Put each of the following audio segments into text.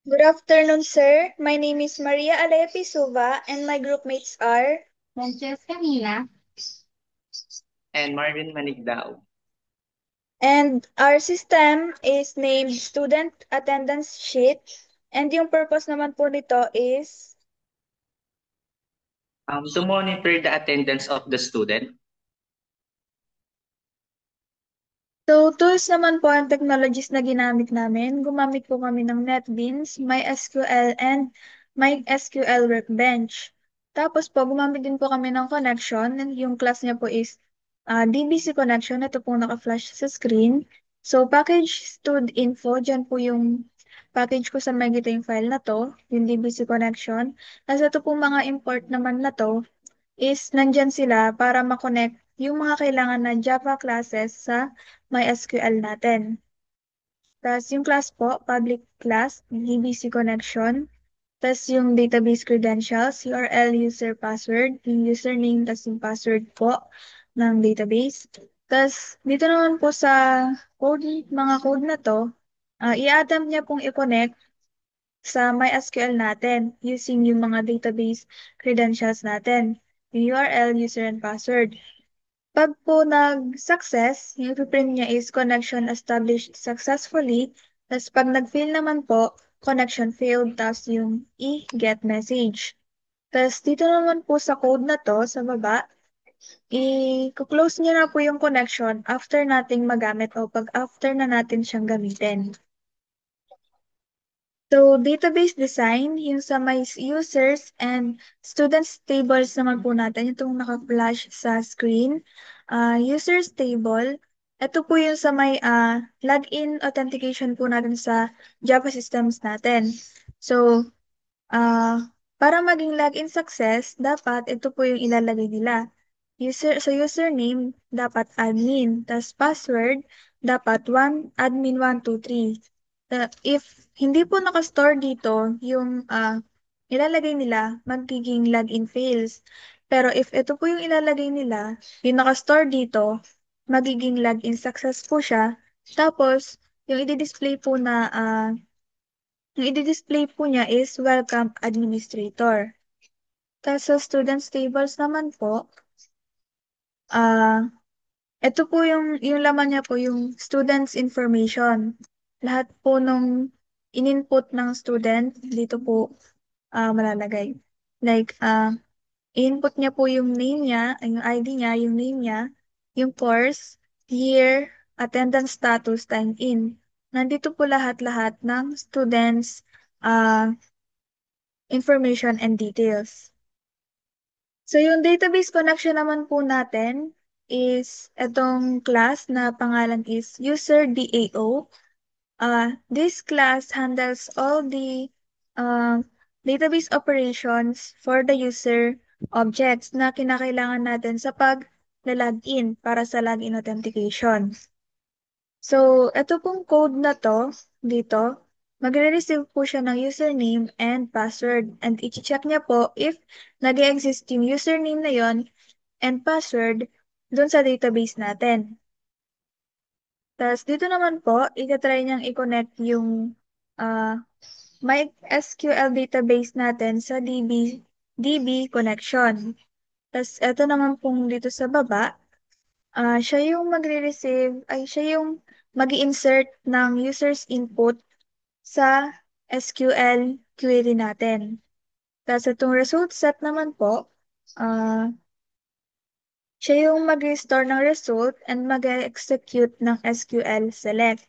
Good afternoon, sir. My name is Maria Alea Pisuva, and my group mates are. Francesca Mina. And Marvin Manigdao. And our system is named Student Attendance Sheet. And yung purpose naman po nito is. To monitor the attendance of the student. So, tools naman po ang technologies na ginamit namin. Gumamit po kami ng NetBeans, MySQL, and MySQL Workbench. Tapos po, gumamit din po kami ng connection. And yung class niya po is DBC connection. Ito po naka-flash sa screen. So, package stud info. Dyan po yung package ko sa makikita yung file na to, yung DBC connection. Tapos ito po mga import naman na to is nandyan sila para makonect yung mga kailangan na Java classes sa MySQL natin. Tapos yung class po, public class, DBC connection. Tapos yung database credentials, URL, user, password, yung username, tapos yung password po ng database. Tapos dito naman po sa mga code na to, i-attempt niya pong i-connect sa MySQL natin using yung mga database credentials natin, yung URL, user, and password. Pag po nag-success, yung ipiprint niya is connection established successfully. Tapos pag nag-fail naman po, connection failed, tapos yung i-get message. Tapos dito naman po sa code na to, sa baba, i-close niya na po yung connection after nating magamit o pag after na natin siyang gamitin. So, database design, yung sa may users and students tables naman po natin, itong naka-flash sa screen. Users table, ito po yung sa may login authentication po natin sa Java systems natin. So, para maging login success, dapat ito po yung ilalagay nila. Sa username, dapat admin. Tapos password, dapat admin 123. If hindi po nakastore dito yung ilalagay nila, magiging login fails. Pero if ito po yung ilalagay nila, yung nakastore dito, magiging login success po siya. Tapos, yung i-display po na yung i-display po niya is welcome administrator. Tapos sa students tables naman po, ah ito po yung laman niya po, yung students information. Lahat po nung in-input ng student, dito po malalagay. Like, i-input niya po yung name niya, yung ID niya, yung name niya, yung course, year, attendance status, time in. Nandito po lahat-lahat ng students information and details. So yung database connection naman po natin is itong class na pangalan is user DAO. This class handles all the database operations for the user objects na kinakailangan natin sa pag-login para sa login authentication. So, ito pong code na to, dito, magre-receive po siya ng username and password. And i-check niya po if nag-exist yung username na yon and password dun sa database natin. Tapos dito naman po, itatry niyang i-connect yung uh, MySQL database natin sa DB connection. Tapos ito naman pong dito sa baba, siya yung magre-receive, ay siya yung mag-insert ng user's input sa SQL query natin. Tapos itong result set naman po, siya yung mag-restore ng result and mag-execute ng SQL select.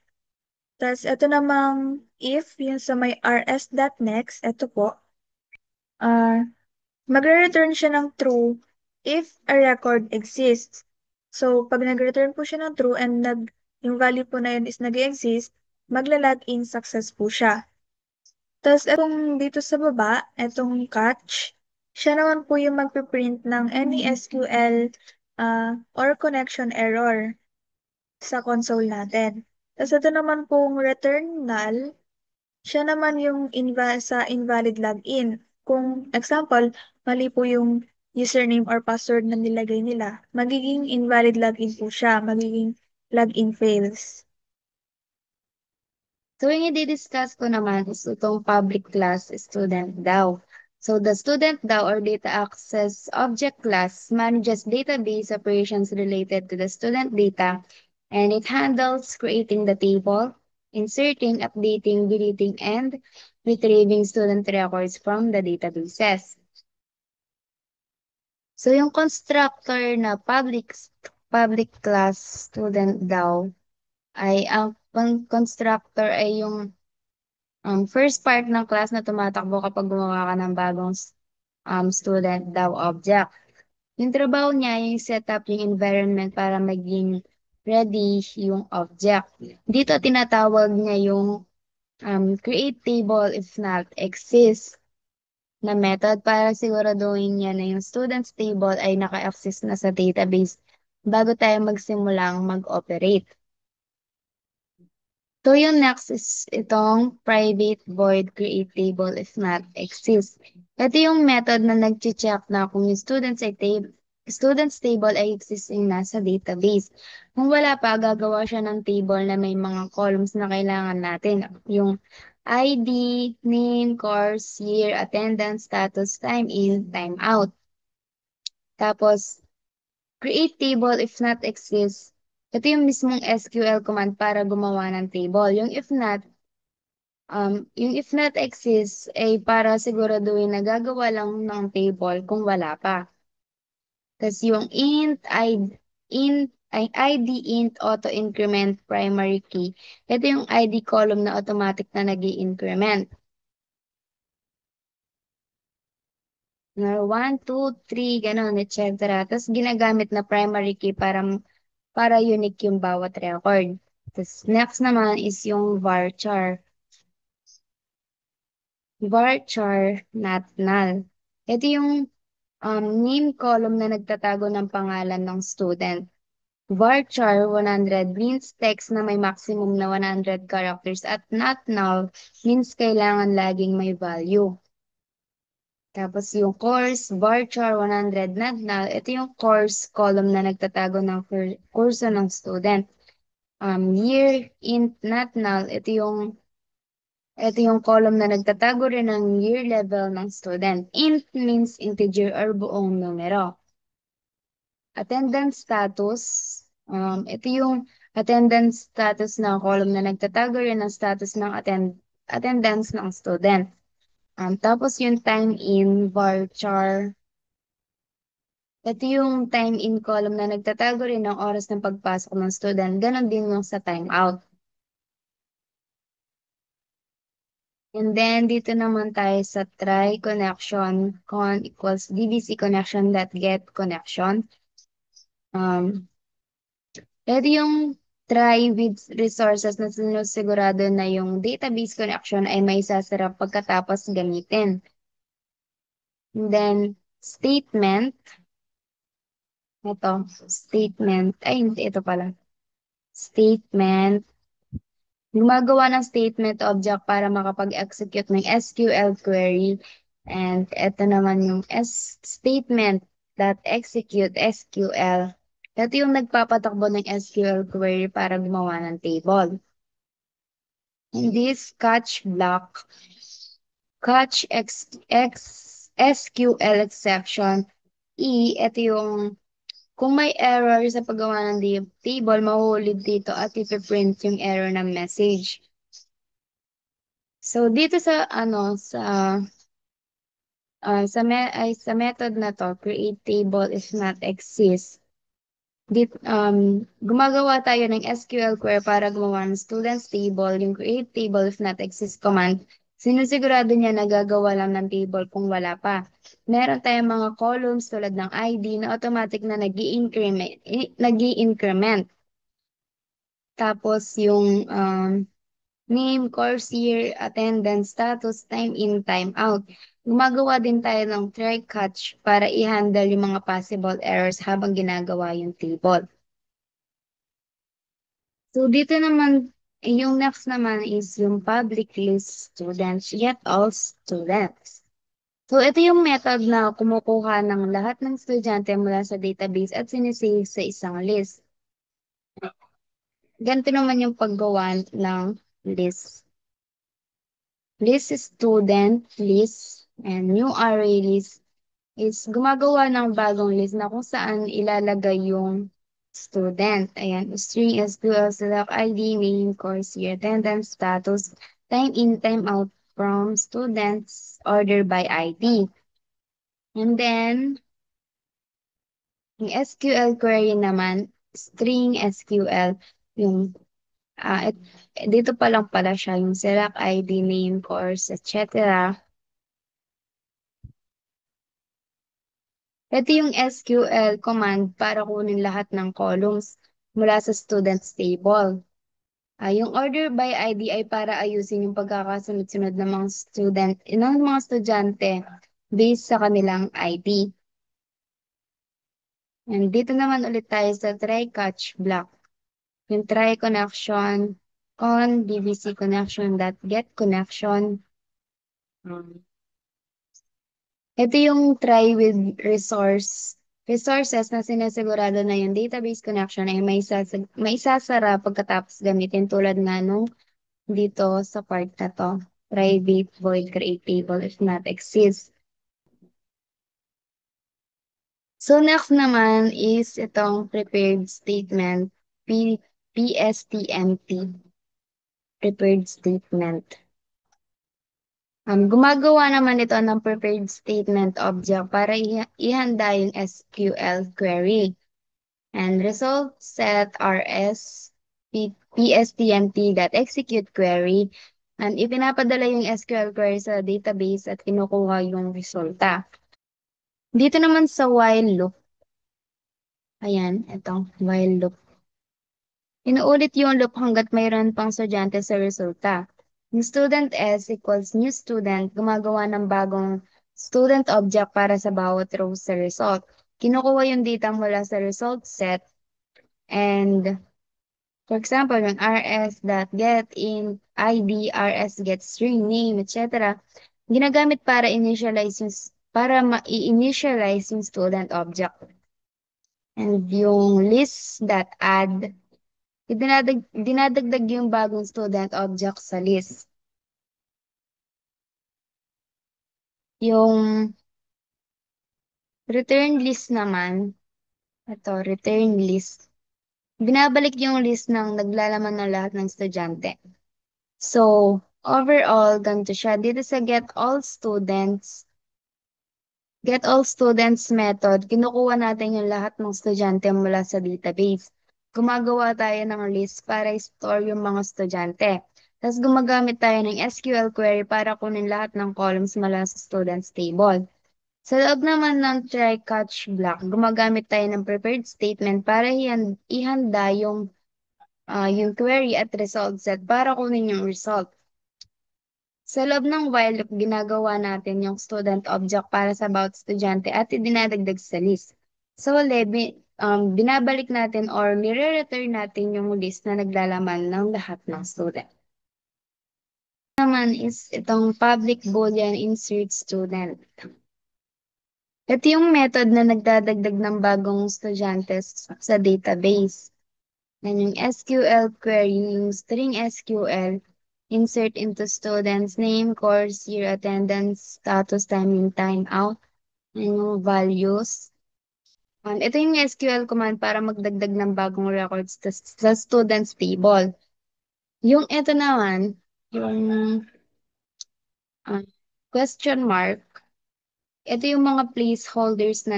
Tapos ito namang if, yung sa may rs.next, ito po, ah magre-return siya ng true if a record exists. So, pag nag-return po siya ng true and yung value po na yun is nag-exist, magla-login success po siya. Tapos, itong dito sa baba, itong catch, siya naman po yung magpiprint ng any SQL or connection error sa console natin. Tapos, ito naman pong return null, siya naman yung sa invalid login. Kung example, mali po yung username or password na nilagay nila, magiging invalid login po siya, magiging login fails. So, yung i-discuss ko naman is itong public class student DAO. So, the student DAO or data access object class manages database operations related to the student data, and it handles creating the table, inserting, updating, deleting, and retrieving student records from the databases. So, yung constructor na public class student DAO ay ang constructor ay yung first part ng class na tumatakbo kapag gumawa ka ng bagong student daw object. Yung trabaho niya, yung set up yung environment para maging ready yung object. Dito tinatawag niya yung create table if not exist na method para siguraduhin niya na yung students table ay naka-access na sa database bago tayo magsimulang mag-operate. So yung next is itong private void create table if not exist. Ito yung method na nag-check na kung yung students table ay existing na sa database. Kung wala pa, gagawa siya ng table na may mga columns na kailangan natin. Yung ID, name, course, year, attendance, status, time in, time out. Tapos, create table if not exists. Ito yung mismong SQL command para gumawa ng table. Yung if not exists ay para siguraduhin na gagawa lang ng table kung wala pa. Tapos yung ID int auto increment primary key. Ito yung ID column na automatic na nag-i-increment. Na 1, 2, 3, ganun, etc. Tapos ginagamit na primary key para unique yung bawat record. Tapos next naman is yung varchar. Varchar not null. Ito yung name column na nagtatago ng pangalan ng student. Varchar 100 means text na may maximum na 100 characters at not null means kailangan laging may value. Tapos yung course, varchar 100 not null, ito yung course column na nagtatago ng kurso ng student. Year int not null, ito yung column na nagtatago rin ng year level ng student. Int means integer or buong numero. Attendance status, ito yung attendance status na column na nagtatago rin ng status ng attendance ng student. Tapos yung time in varchar, ito yung time in column na nagtatago rin ng oras ng pagpasok ng student. Ganon din yung sa time out. And then, dito naman tayo sa try connection con equals dbc connection dot get connection. Ito yung try with resources na sinusigurado na yung database connection ay may sasarap pagkatapos gamitin. And then, statement. Hindi, ito pala. Statement. Gumagawa ng statement object para makapag-execute ng SQL query. And ito naman yung statement that execute SQL. Ito yung nagpapatakbo ng SQL query para gumawa ng table. In this catch block, SQL exception, ito yung kung may error sa paggawa ng table, mahuhulid dito at ipiprint yung error ng message. So, dito sa method na to, create table if not exist, gumagawa tayo ng SQL query para gumawa ng students table, yung create table if not exist command. Sinusigurado niya na gagawa lang ng table kung wala pa. Meron tayong mga columns tulad ng ID na automatic na nag-i-increment. Tapos yung name, course year, attendance, status, time in, time out. Gumagawa din tayo ng try catch para i-handle yung mga possible errors habang ginagawa yung table. So dito naman, yung next naman is yung public list students, get all students. So ito yung method na kumukuha ng lahat ng estudyante mula sa database at sinisave sa isang list. Ganito naman yung paggawa ng list. list student list, and new array list is gumagawa ng bagong list na kung saan ilalagay yung student. Ayan, string SQL select ID, name, course year, attendance, status, time in, time out from students, order by ID. And then, yung SQL query naman, string SQL, yung dito pa lang pala siya, yung select ID, name, course, etc. Ito yung SQL command para kunin lahat ng columns mula sa students table. Yung order by ID ay para ayusin yung pagkakasunod-sunod ng mga estudyante based sa kanilang ID. And dito naman ulit tayo sa try catch block. Yung try connection on dbc connection dot get connection. Ito yung try with resources na sinasigurado na yung database connection ay may isasara pagkatapos gamitin tulad nga nung dito sa part na to. Private void create table if not exists. So next naman is itong prepared statement, PSTMT, prepared statement. Gumagawa naman ito ng prepared statement object para ihanda yung SQL query. And result set rs pstmt.execute query. And ipinapadala yung SQL query sa database at kinukuha yung resulta. Dito naman sa while loop, ayan, itong while loop. Inuulit yung loop hanggat mayroon pang estudyante sa resulta. Yung student S equals new student, gumagawa ng bagong student object para sa bawat row sa result. Kinukuha yung data mula sa result set and for example, yung rs.getIn, ID, rs.get string name, etc. Ginagamit para ma-initialize yung student object. And yung list.add, dinadagdag yung bagong student object sa list. Yung return list naman, ito, return list, binabalik yung list ng naglalaman ng lahat ng estudyante. So, overall, ganito siya. Dito sa get all students method, kinukuha natin yung lahat ng estudyante mula sa database. Gumagawa tayo ng list para i-store yung mga estudyante. Tapos gumagamit tayo ng SQL query para kunin lahat ng columns mula sa students table. Sa loob naman ng try-catch block, gumagamit tayo ng prepared statement para ihanda yung query at result set para kunin yung result. Sa loob ng while loop, ginagawa natin yung student object para sa bawat estudyante at idinadagdag sa list. So, binabalik natin or nire-return natin yung list na naglalaman ng lahat ng student. Naman is itong public boolean insert student. Ito yung method na nagdadagdag ng bagong estudyante sa database. Yan yung SQL query, yung string SQL, insert into student's name, course, year, attendance, status, time in, time out, yan yung values. And ito yung SQL command para magdagdag ng bagong records sa student's table. Yung ito naman, yung question mark, ito yung mga placeholders na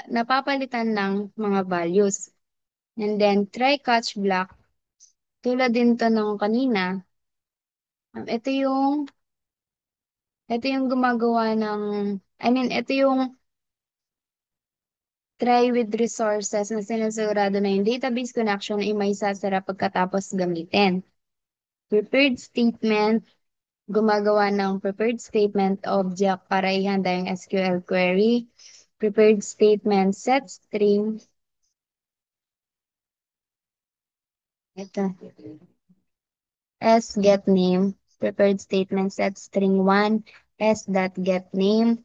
napapalitan ng mga values. And then, try catch block. Tulad din to ng kanina. Ito yung gumagawa ng, ito yung try with resources na sinasigurado na yung database connection ay may sasara pagkatapos gamitin. Prepared statement, gumagawa ng prepared statement object para ihanda yung SQL query. Prepared statement set string. Ito. S get name. Prepared statement set string 1. S.get name.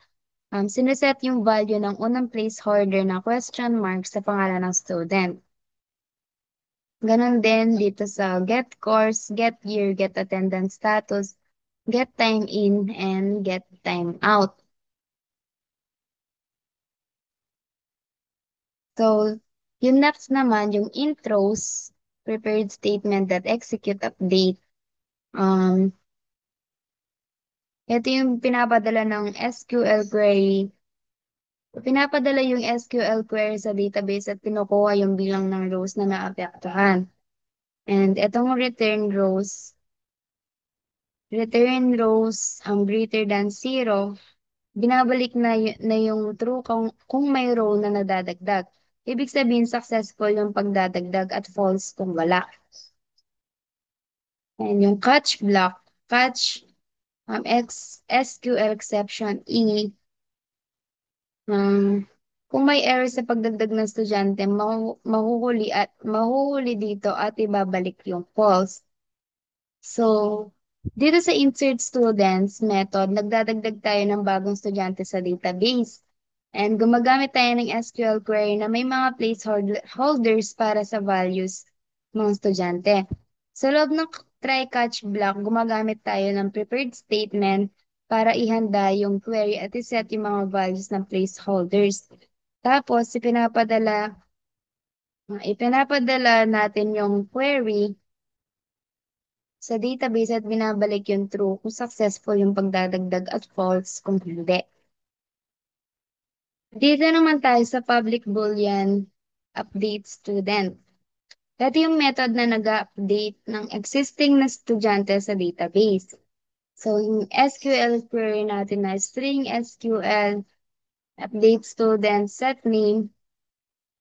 Sineset yung value ng unang placeholder na question mark sa pangalan ng student. Ganon din dito sa get course, get year, get attendance status. get time in, and get time out. So, yung next naman, yung intros, prepared statement that execute update. Um, Ito yung pinapadala ng SQL query. Pinapadala yung SQL query sa database at kinukuha yung bilang ng rows na naapektuhan. And itong return rows greater than zero, binabalik na yung true kung may row na nadadagdag. Ibig sabihin, successful yung pagdadagdag at false kung wala. And yung catch block, catch SQL exception E, kung may error sa pagdagdag ng estudyante, mahuhuli dito at ibabalik yung false. So, dito sa insert students method, nagdadagdag tayo ng bagong estudyante sa database. And gumagamit tayo ng SQL query na may mga placeholders para sa values ng estudyante. Sa loob ng try-catch block, gumagamit tayo ng prepared statement para ihanda yung query at iset yung mga values ng placeholders. Tapos, ipinapadala natin yung query sa database at binabalik yung true kung successful yung pagdadagdag at false kung hindi. Dito naman tayo sa public boolean update student. Ito yung method na nag-update ng existing na estudyante sa database. So, yung SQL query natin na string SQL, update student, set name,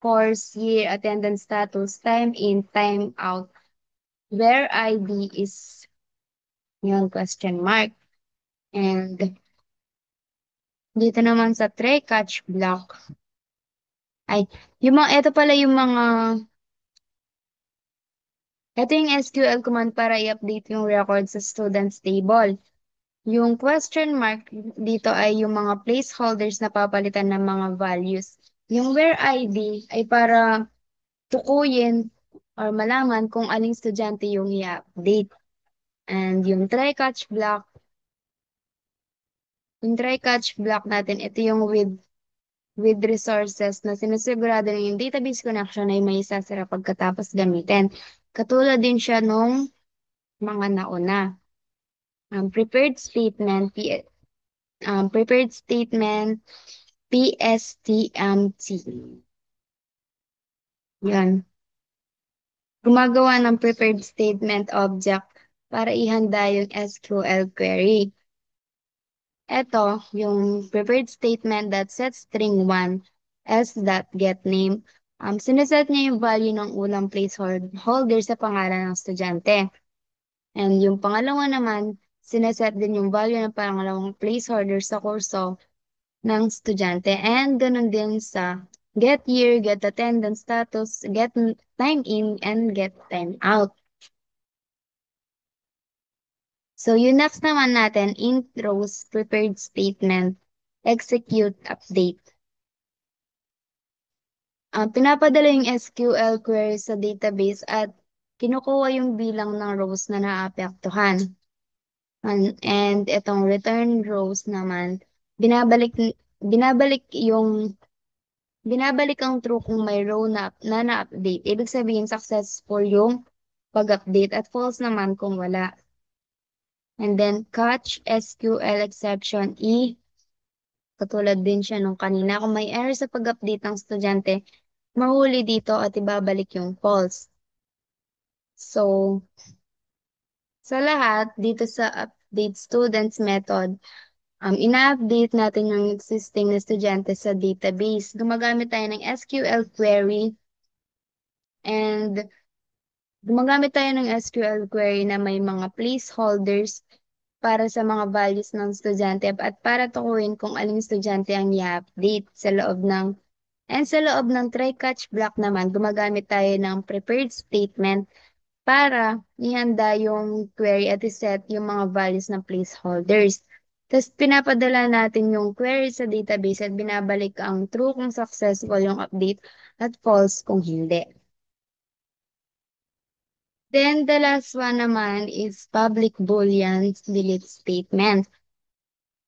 course, year, attendance status, time in, time out, where ID is yung question mark. And dito naman sa try catch block, ito yung SQL command para i-update yung record sa students table. Yung question mark dito ay yung mga placeholders na papalitan ng mga values. Yung where ID ay para tukuyin or malaman kung aling estudyante yung i-update. And yung try-catch block natin, ito yung with resources na sinusigurado na yung database connection ay may isasara pagkatapos gamitin. Katulad din siya nung mga nauna. Prepared statement, PSTMT. Yan. Gumagawa ng prepared statement object para ihanda yung SQL query. Ito, yung prepared statement that sets string 1 s.getName. Sineset niya yung value ng unang placeholder sa pangalan ng estudyante. And yung pangalawa naman, sineset din yung value ng pangalawang placeholder sa kurso ng estudyante. And ganun din sa get year, get attendance status, get time in, and get time out. So, yung next naman natin, intros, prepared statement, execute, update. Pinapadala yung SQL query sa database at kinukuha yung bilang ng rows na naapektuhan. And itong return rows naman, binabalik binabalik yung binabalik ang true kung may row na-update. Ibig sabihin successful yung pag-update at false naman kung wala. And then catch SQL exception E, katulad din siya nung kanina. Kung may error sa pag-update ng estudyante, mahuli dito at ibabalik yung false. So, sa lahat, dito sa update students method, ina-update natin yung existing na estudyante sa database. Gumagamit tayo ng SQL query and gumagamit tayo ng SQL query na may mga placeholders para sa mga values ng estudyante at para tukuyin kung aling estudyante ang i-update sa loob ng try-catch block naman, gumagamit tayo ng prepared statement para ihanda yung query at iset yung mga values ng placeholders. Tapos pinapadala natin yung query sa database at binabalik ang true kung successful yung update at false kung hindi. Then the last one naman is public boolean delete statement.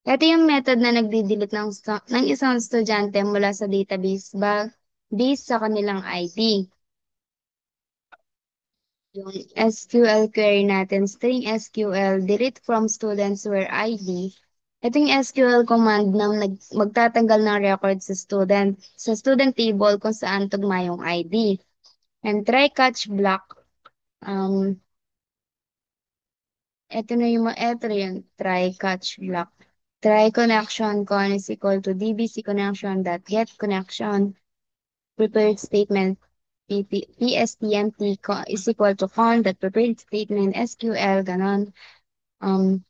Ito yung method na nagdi-delete ng isang estudyante mula sa database based sa kanilang ID. Yung SQL query natin, string SQL, delete from students where ID. Ito yung SQL command na magtatanggal ng record sa student table kung saan tugma yung ID. And try catch block, um, ito yung try catch block. Try connection con is equal to dbc connection dot get connection prepared statement pstmt is equal to con dot prepared statement SQL ganon. Um,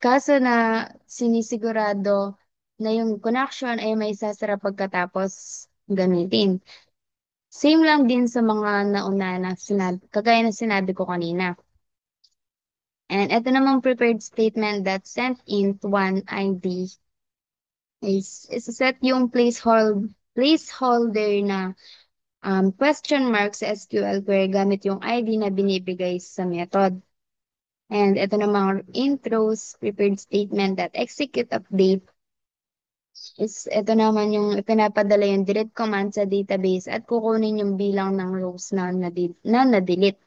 Kaso na sinisigurado na yung connection ay may sasara pagkatapos gamitin. Same lang din sa mga nauna na kagaya na sinabi ko kanina. And ito namang prepared statement that sent in to one ID is set yung placeholder na question mark sa SQL query gamit yung ID na binibigay sa method. And ito namang intros prepared statement that execute update is ito naman yung ipinapadala yung delete command sa database at kukunin yung bilang ng rows na na-delete.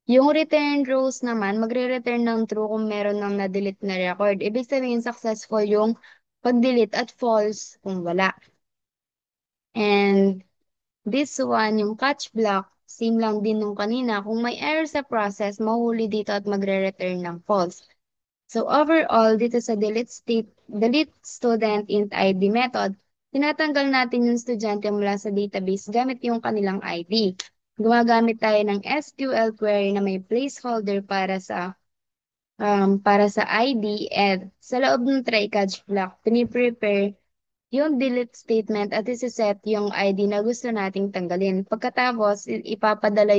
Yung return rows naman, magre-return ng true kung meron ng na-delete na record. Ibig sabihin successful yung pag-delete at false kung wala. And this one, yung catch block, same lang din nung kanina. Kung may error sa process, mahuli dito at magre-return ng false. So overall, dito sa delete student int ID method, tinatanggal natin yung estudyante mula sa database gamit yung kanilang ID. Gumagamit tayo ng SQL query na may placeholder para sa ID and sa loob ng try catch block, piniprepare yung delete statement at isiset yung ID na gusto nating tanggalin. Pagkatapos, ipapadala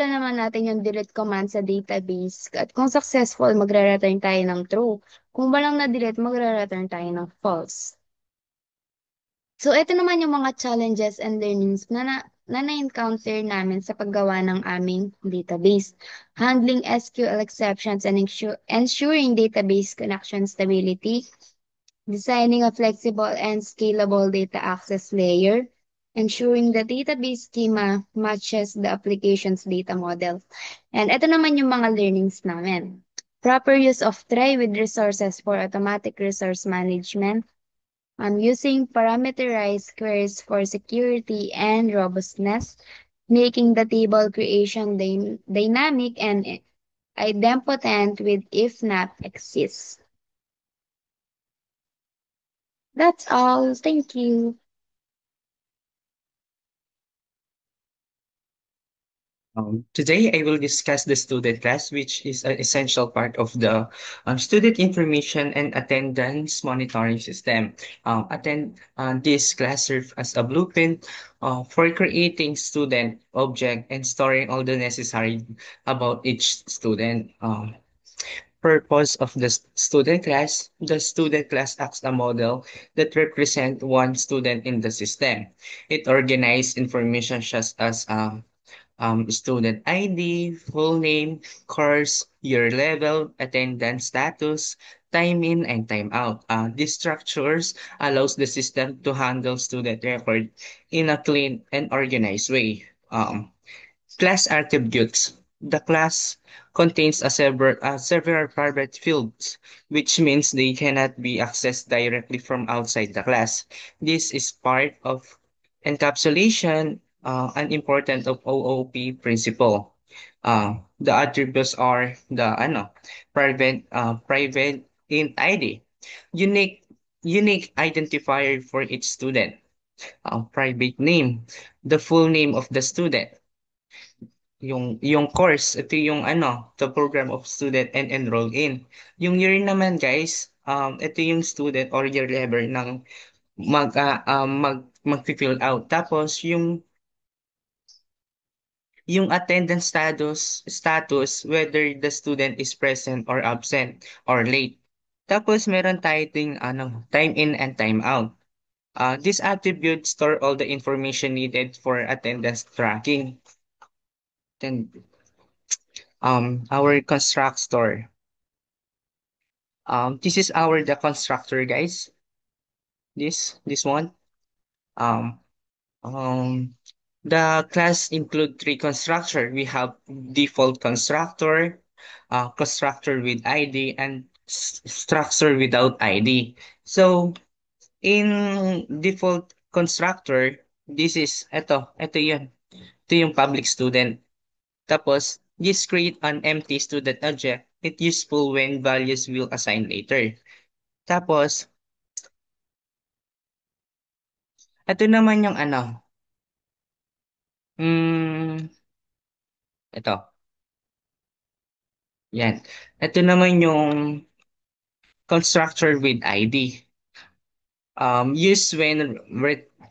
naman natin yung delete command sa database at kung successful, magre-return tayo ng true. Kung walang na-delete, magre-return tayo ng false. So, ito naman yung mga challenges and learnings na na-encounter namin sa paggawa ng aming database. Handling SQL exceptions and ensuring database connection stability, designing a flexible and scalable data access layer, ensuring the database schema matches the application's data model. And ito naman yung mga learnings namin. Proper use of tray with resources for automatic resource management. Using parameterized queries for security and robustness. Making the table creation dynamic and idempotent with if not exists. That's all. Thank you. Today, I will discuss the student class, which is an essential part of the student information and attendance monitoring system. This class serves as a blueprint for creating student object and storing all the necessary about each student. Purpose of the student class acts a model that represent one student in the system. It organizes information such as student ID, full name, course, year level, attendance status, time in and time out. These structures allows the system to handle student record in a clean and organized way. Class attributes. The class contains several private fields, which means they cannot be accessed directly from outside the class. This is part of encapsulation, an important of OOP principle. The attributes are the private int ID, unique unique identifier for each student, private name, the full name of the student, yung course, ito yung the program of student and enroll in. Yung year naman guys, ito yung student or year level ng mag-fill out. Tapos yung attendance status whether the student is present or absent or late. Tapos meron tayo ding time in and time out. This attribute store all the information needed for attendance tracking. then our constructor. This is our the constructor, guys. This one. Um, um, the class include three constructor. We have default constructor, constructor with ID, and structure without ID. So in default constructor, this is ito yun. Ito yung public student. Tapos, just create an empty student object. It's useful when values will assign later. Tapos, ito naman yung hmm, ito, yan. Ito naman yung constructor with ID. Used when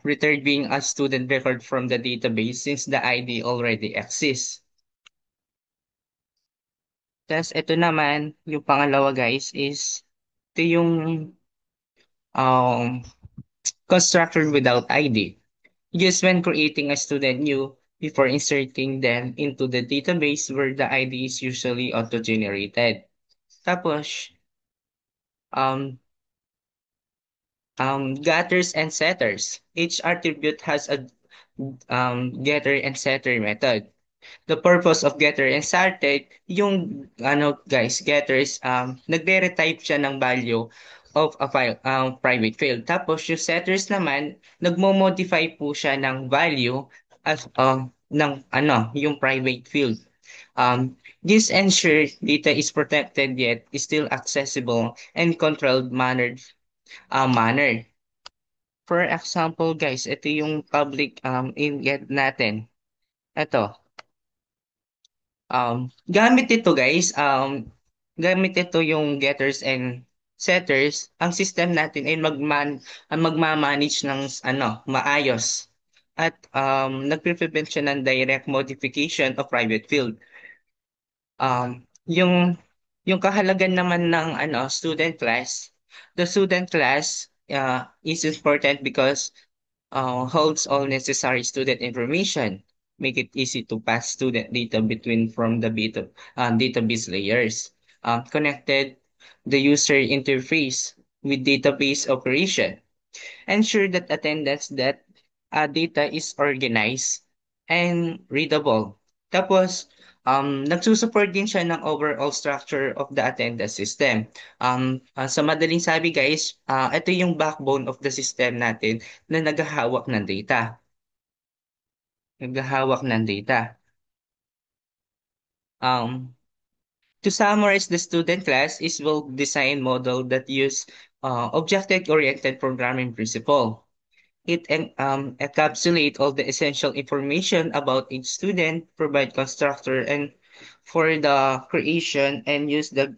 retrieving a student record from the database since the ID already exists. Tapos ito naman, yung pangalawa guys is ito yung um, constructor without ID. Used when creating a student new before inserting them into the database where the ID is usually auto-generated. Tapos, um, getters and setters. Each attribute has a getter and setter method. The purpose of getter and setter, yung guys, getters, nagre-retype siya ng value of a file, private field. Tapos yung setters naman, nagmo-modify po siya ng value as ng yung private field. This ensures data is protected yet is still accessible and controlled manner. For example, guys, ito yung public inget natin. Ito. Gamit ito yung getters and setters. Ang system natin ay magmamanage ng maayos. At nagpe-prevent siya ng direct modification of private field. Yung kahalagan naman ng student class, the student class is important because holds all necessary student information, make it easy to pass student data between from the database layers. Connected the user interface with database operation. Ensure that attendance that data is organized and readable. Tapos, nagsusupport din siya ng overall structure of the attendance system. Sa madaling sabi guys, ito yung backbone of the system natin na naghahawak ng data. Naghahawak ng data. Um, to summarize the student class is well-designed model that use object-oriented programming principle. It encapsulates all the essential information about each student, provide constructor and for the creation and use the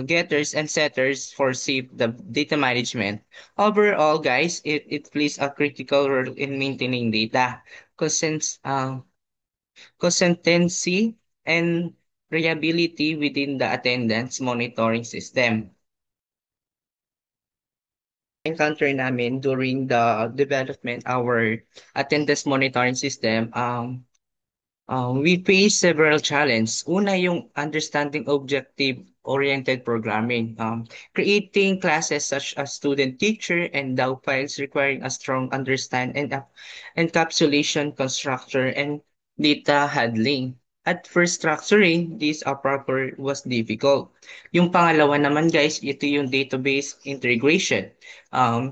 getters and setters for safe the data management. Overall, guys, it plays a critical role in maintaining data, consistency, and reliability within the attendance monitoring system. Encounter namin during the development our attendance monitoring system, we face several challenges. Una, yung understanding objective-oriented programming. Creating classes such as student teacher and DAO files requiring a strong understand and encapsulation constructor and data handling. At first, structuring this proper was difficult. Yung pangalawa naman guys, ito yung database integration.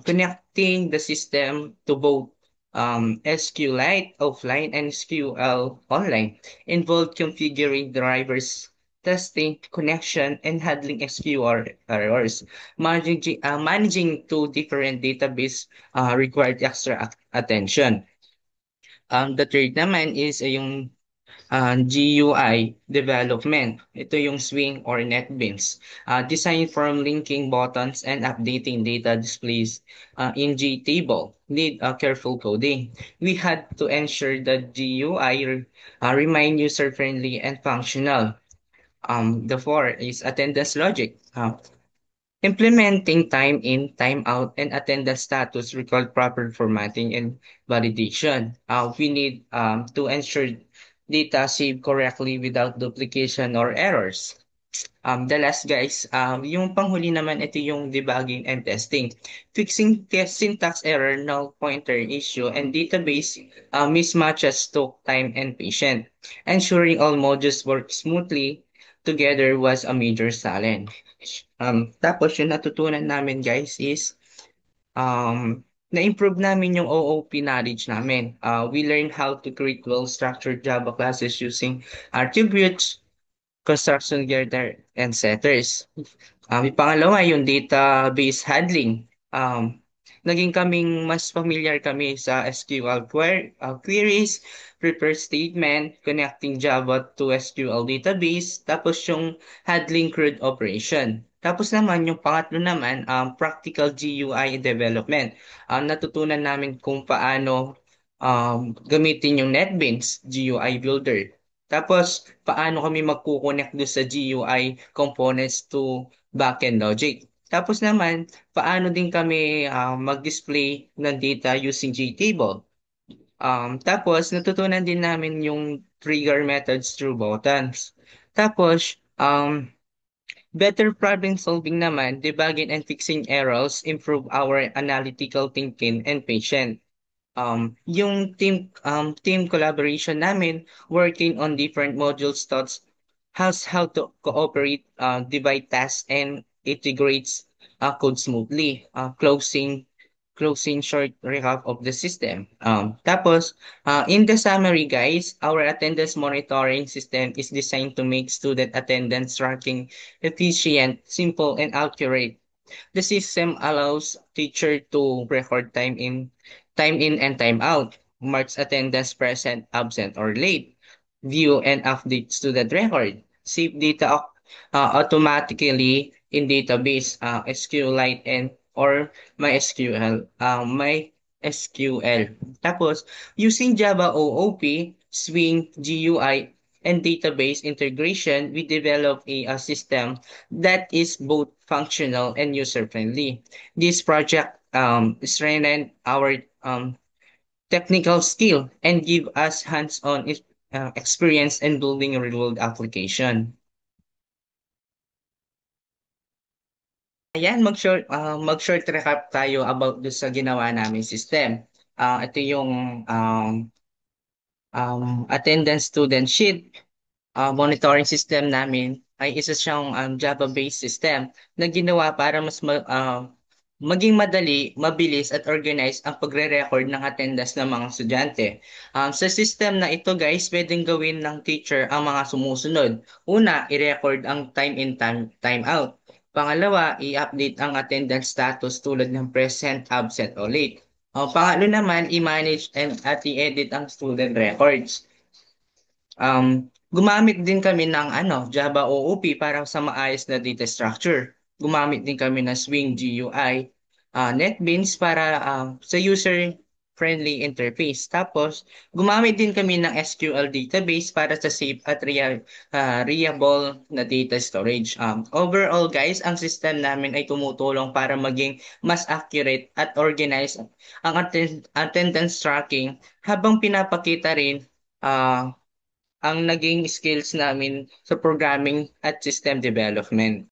Connecting the system to both SQLite offline and SQL online involved configuring drivers, testing, connection, and handling SQL errors. Managing two different database required extra attention. The third naman is yung GUI development. Ito yung Swing or NetBeans. Designed from linking buttons and updating data displays in GTable. Need careful coding. We had to ensure that GUI remain user-friendly and functional. The fourth is attendance logic. Implementing time in, time out, and attendance status require proper formatting and validation. We need to ensure data saved correctly without duplication or errors. The last guys, yung panghuli naman, ito yung debugging and testing. Fixing test syntax error, null pointer issue, and database mismatches took time and patience. Ensuring all modules work smoothly together was a major challenge. Tapos yung natutunan namin guys is na-improve namin yung OOP knowledge namin. We learned how to create well-structured Java classes using attributes, construction getter, and setters. Yung pangalawa, yung database handling. Naging kaming mas familiar kami sa SQL queries, prepare statement, connecting Java to SQL database, tapos yung handling CRUD operation. Tapos naman, yung pangatlo naman, practical GUI development. Natutunan namin kung paano gamitin yung NetBeans GUI Builder. Tapos, paano kami magkukonect do sa GUI components to backend logic. Tapos naman, paano din kami mag-display ng data using JTable. Tapos, natutunan din namin yung trigger methods through buttons. Tapos, better problem solving naman, debugging and fixing errors, improve our analytical thinking and patience. Yung team collaboration namin, working on different modules taught us how to cooperate, divide tasks, and integrates code smoothly. Closing short recap of the system. Tapos, in the summary, guys, our attendance monitoring system is designed to make student attendance tracking efficient, simple, and accurate. The system allows teacher to record time in and time out, marks attendance present, absent, or late, view and update student record, save data automatically in database, SQLite and or MySQL, MySQL. Tapos, using Java OOP, Swing, GUI, and database integration, we develop a system that is both functional and user-friendly. This project strengthened our technical skill and give us hands-on experience in building a real-world application. Ayan, mag-short recap tayo about do sa ginawa namin system. Ito yung attendance student sheet. Monitoring system namin ay isa siyang Java-based system na ginawa para maging madali, mabilis at organized ang pagre-record ng attendance ng mga estudyante. Sa system na ito guys, pwedeng gawin ng teacher ang mga sumusunod. Una, i-record ang time in, time out. Pangalawa, i-update ang attendance status tulad ng present, absent o late. Pangatlo naman, i-manage and at i-edit ang student records. Gumamit din kami ng Java OOP para sa maayos na data structure. Gumamit din kami ng Swing GUI, NetBeans para sa user-friendly interface. Tapos, gumamit din kami ng SQL database para sa safe at reliable na data storage. Overall, guys, ang system namin ay tumutulong para maging mas accurate at organized ang attendance tracking habang pinapakita rin ang naging skills namin sa programming at system development.